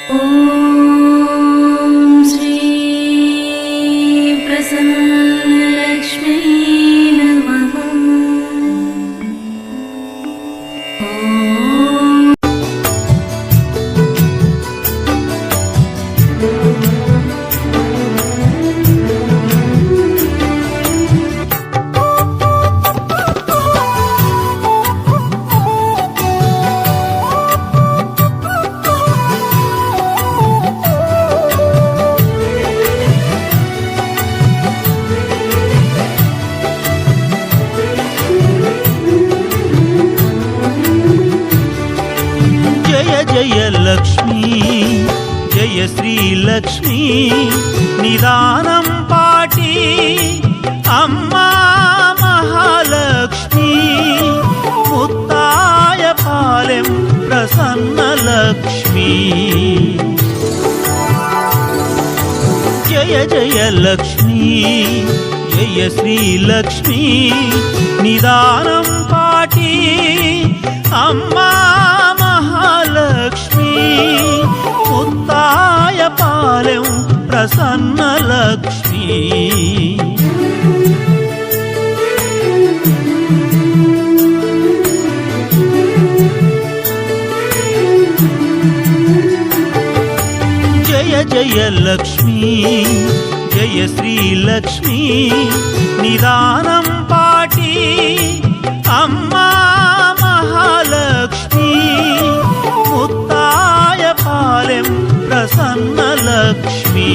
ॐ श्री प्रसन्नलक्ष्मी नमः। జయ లక్ష్మీ జయ శ్రీలక్ష్మీ నిదానం పాటి అమ్మా మహాలక్ష్మి ముత్తాయ పాలెం ప్రసన్న లక్ష్మీ జయ జయ లక్ష్మీ జయ శ్రీలక్ష్మీ నిదానం పాటి అమ్మా మహాలక్ష్మి ముత్తాయ పాలెం ప్రసన్న లక్ష్మి జయ జయ లక్ష్మీ జయ శ్రీలక్ష్మీ నిదానం పాటి అమ్మా మహాలక్ష్మి ముత్తాయ పాలెం ప్రసన్న లక్ష్మి